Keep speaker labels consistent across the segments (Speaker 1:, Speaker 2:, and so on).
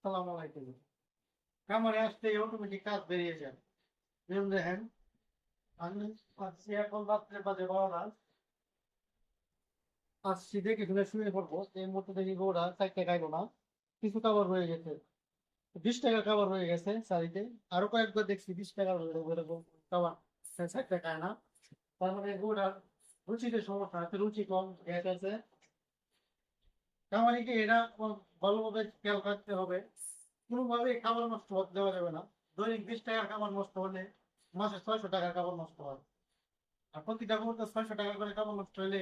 Speaker 1: আসসালামু আলাইকুম। খামারে আসতে অটোমেটিক কাজ বেরিয়ে যায়। যেমন দেখেন, আমি আসছি এখন রাত্রে বাজে 12টা। আসছি দেখে শুনে শুয়ে পড়বো। এই মুহূর্তে দেখি ওরা 4 খাইলো না, কিছু খাবার হয়ে গেছে। 20 টাকার খাবার হয়ে গেছে সারিতে। আরো কয়েকবার দেখছি 20 টাকার ওরকম খাবার 4 খায় না। তার মানে ওরা রুচিতে সমস্যা আছে, রুচি কম, গ্যাস আছে। খামারিকে এটা ভালোভাবে খেয়াল রাখতে হবে। কোনোভাবে খাবার নষ্ট হতে দেওয়া যাবে না। দৈনিক 20 টাকার খাবার নষ্ট হলে মাসে 600 টাকার খাবার নষ্ট হয়। আর প্রতিটা মুহূর্তে 600 টাকা করে খাবার নষ্ট হলে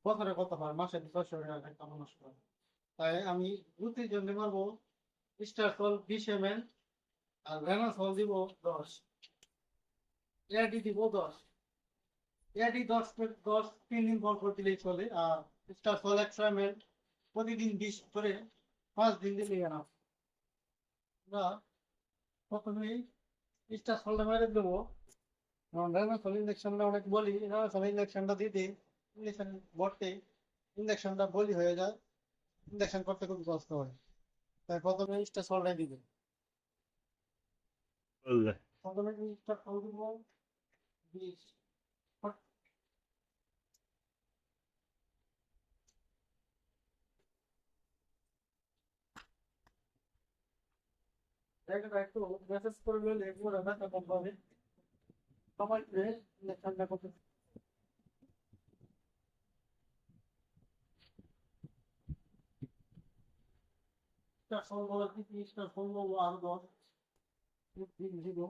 Speaker 1: বছরে কত হয়? মাসে 600 টাকার খাবার নষ্ট হয়। তাই আমি প্রতির জন্য মারবো স্টার ফল 20 ml, আর ভেনা ফল দিব 10, এআরডি দিব 10। এআরডি 10 3 দিন পর পর দিলেই চলে। আর স্টার ফল 100 ml প্রতিদিন 20 করে 5 দিন দিলেই না। আমরা প্রথমেই স্টার ফলটা মেরে দেবো। রানাফল ইঞ্জেকশনটা অনেক বলি, রানাফল ইঞ্জেকশনটা দিতে ইঞ্জেকশন ভরতে ইঞ্জেকশনটা বলি হয়ে যায়। ইঞ্জেকশন করতে খুব কষ্ট হয়। তাই প্রথমে স্টাসলটাই দিবে।
Speaker 2: বুঝলে।
Speaker 1: প্রথমে স্টার ফল দিব 20। জায়গাটা একটু মেসেজ করে নিলে পুরো ব্যথা কম পাবে। সবাই ইঞ্জেকশনটা করতে স্টার ফল বলা দিচ্ছি, স্টার ফল বলবো আরো 10 দিন দিব।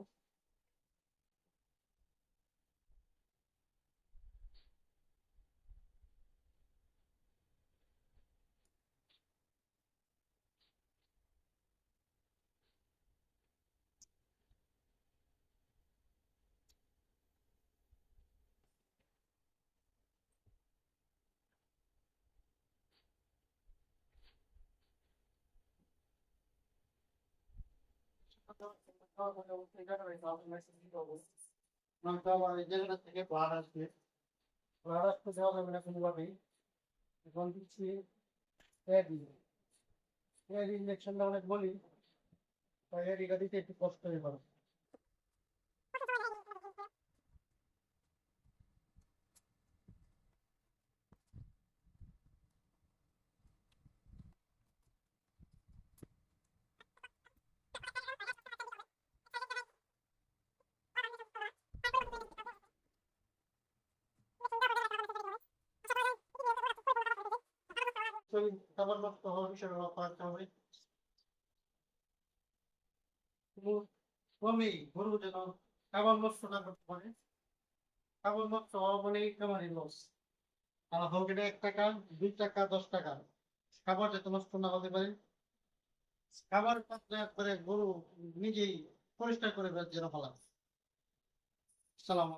Speaker 1: নয়তো আবার এই জায়গাটা থেকে ব্লাড আসবে। ব্লাড আসতে দেওয়া যাবে না কোনোভাবেই। এখন দিচ্ছি এডি। এডি ইঞ্জেকশনটা অনেক বলি, তাই এডিটা দিতে একটু কষ্ট হয়ে পারে। শরীর খাবার নষ্ট হওয়ার বিষয়টা লক্ষ্য রাখতে হবে। কিন্তু কমেই গরু যেন খাবার নষ্ট না করতে পারে। খাবার নষ্ট হওয়া মানে খামারের লস। আর হোক এটা 1 টাকা, 2 টাকা, 10 টাকা, খাবার যাতে নষ্ট না হতে পারে। খাবার পাত্র একবারে গরু নিজেই পরিষ্কার করে যেন ফেলা। সালাম।